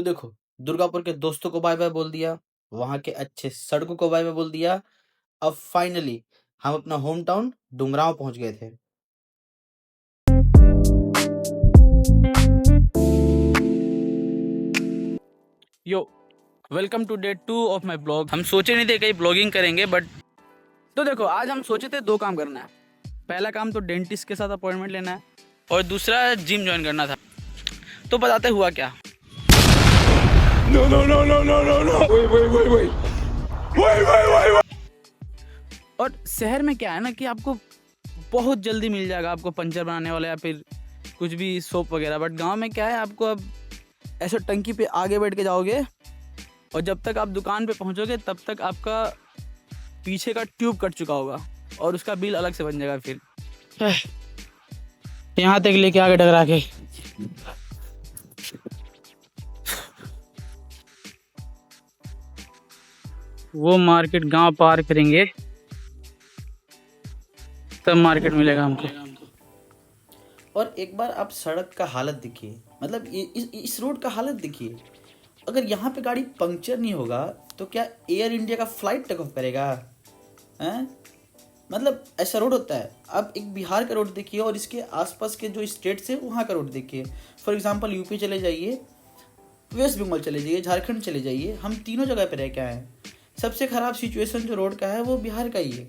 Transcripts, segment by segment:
देखो, दुर्गापुर के दोस्तों को बाय बाय बोल दिया, वहाँ के अच्छे सड़कों को बाय बाय बोल दिया। अब फाइनली हम अपना होम टाउन डुमरांव पहुँच गए थे। Yo, welcome to day 2 of my blog. हम सोचे नहीं थे कहीं ब्लॉगिंग करेंगे, बट तो देखो आज हम सोचे थे 2 काम करना है। पहला काम तो डेंटिस्ट के साथ अपॉइंटमेंट लेना है और दूसरा जिम ज्वाइन करना था। तो बताते हुआ क्या। और शहर में क्या है ना कि आपको बहुत जल्दी मिल जाएगा आपको पंचर बनाने वाला या फिर कुछ भी सोप वगैरह। बट गांव में क्या है, आपको अब ऐसे टंकी पे आगे बैठ के जाओगे और जब तक आप दुकान पे पहुंचोगे तब तक आपका पीछे का ट्यूब कट चुका होगा और उसका बिल अलग से बन जाएगा। फिर यहाँ तक लेके आगे टकरा के वो मार्केट गांव पार करेंगे तब मार्केट मिलेगा हमको। और एक बार आप सड़क का हालत देखिए, मतलब इस रोड का हालत देखिए। अगर यहाँ पे गाड़ी पंक्चर नहीं होगा तो क्या एयर इंडिया का फ्लाइट टेक ऑफ करेगा? हैं? मतलब ऐसा रोड होता है। आप एक बिहार का रोड देखिए और इसके आसपास के जो स्टेट्स है वहाँ का रोड देखिए। फॉर एग्जांपल यूपी चले जाइए, वेस्ट बंगाल चले जाइए, झारखंड चले जाइए, हम तीनों जगह पे रह के आए हैं। सबसे ख़राब सिचुएशन जो रोड का है वो बिहार का ही है।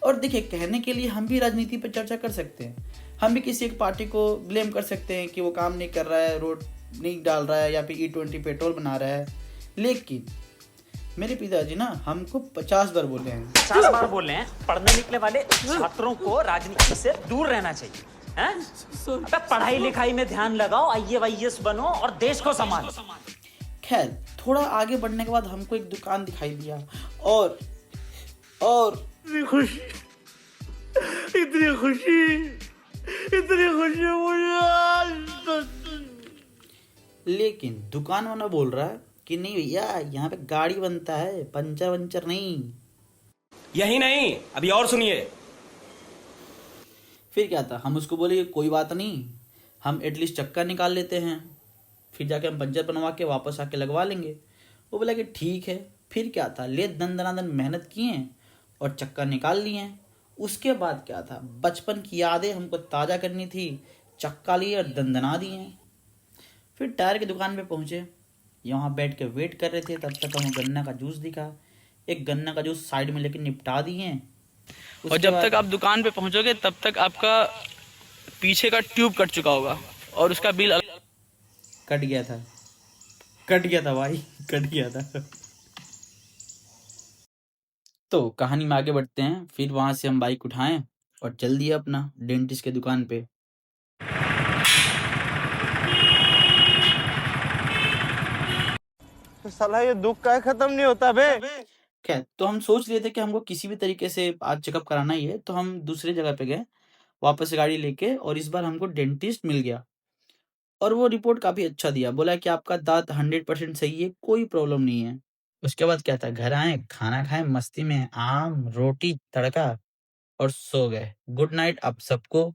और देखिए, कहने के लिए हम भी राजनीति पर चर्चा कर सकते हैं, हम भी किसी एक पार्टी को ब्लेम कर सकते हैं कि वो काम नहीं कर रहा है, रोड नहीं डाल रहा है या फिर E20 पेट्रोल बना रहा है। लेकिन मेरे पिताजी ना हमको 50 बार बोले हैं, 50 बार बोले हैं, पढ़ने निकले वाले छात्रों को राजनीति से दूर रहना चाहिए। हैं? अबे पढ़ाई लिखाई में ध्यान लगाओ, IAS बनो और देश को संभालो। खैर, थोड़ा आगे बढ़ने के बाद हमको एक दुकान दिखाई दिया और इतनी खुशी मुझे। लेकिन दुकान वाला बोल रहा है कि नहीं भैया, यहाँ पे गाड़ी बनता है, पंचर वंचर नहीं। यही नहीं, अभी और सुनिए। फिर क्या था, हम उसको बोले कोई बात नहीं, हम एटलीस्ट चक्का निकाल लेते हैं, फिर जाके हम पंचर बनवा के वापस आके लगवा लेंगे। वो बोला कि ठीक है। फिर क्या था, ले दन दनादन मेहनत किए और चक्का निकाल लिए। उसके बाद क्या था, बचपन की यादें हमको ताज़ा करनी थी, चक्का लिए और दंदना दिए। फिर टायर की दुकान पे पहुँचे, यहाँ बैठ के वेट कर रहे थे। तब तक हमें गन्ना का जूस दिखा, एक गन्ना का जूस साइड में लेके निपटा दिए। और जब तक आप दुकान पे पहुँचोगे तब तक आपका पीछे का ट्यूब कट चुका होगा और उसका बिल कट गया था भाई, कट गया था। तो कहानी में आगे बढ़ते हैं। फिर वहां से हम बाइक उठाएं और चल दिया अपना डेंटिस्ट के दुकान पे। तो साला ये दुख का खत्म नहीं होता बे। खैर, तो हम सोच रहे थे कि हमको किसी भी तरीके से आज चेकअप कराना ही है, तो हम दूसरी जगह पे गए वापस से गाड़ी लेके और इस बार हमको डेंटिस्ट मिल गया और वो रिपोर्ट काफ़ी अच्छा दिया। बोला कि आपका दांत 100% सही है, कोई प्रॉब्लम नहीं है। उसके बाद क्या था, घर आए, खाना खाए, मस्ती में आम रोटी तड़का और सो गए। गुड नाइट आप सबको।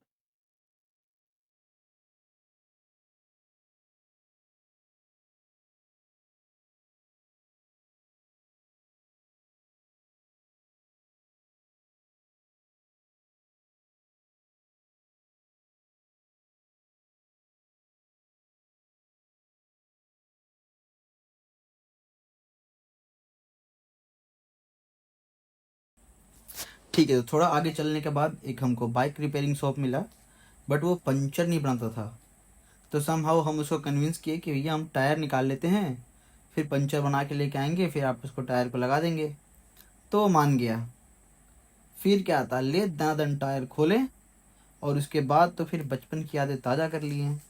ठीक है, तो थोड़ा आगे चलने के बाद एक हमको बाइक रिपेयरिंग शॉप मिला, बट वो पंचर नहीं बनाता था। तो समहाउ हम उसको कन्विंस किए कि भैया हम टायर निकाल लेते हैं, फिर पंचर बना के लेके आएंगे, फिर आप उसको टायर को लगा देंगे। तो वो मान गया। फिर क्या था, ले दनादन टायर खोले और उसके बाद तो फिर बचपन की यादें ताज़ा कर लिए हैं।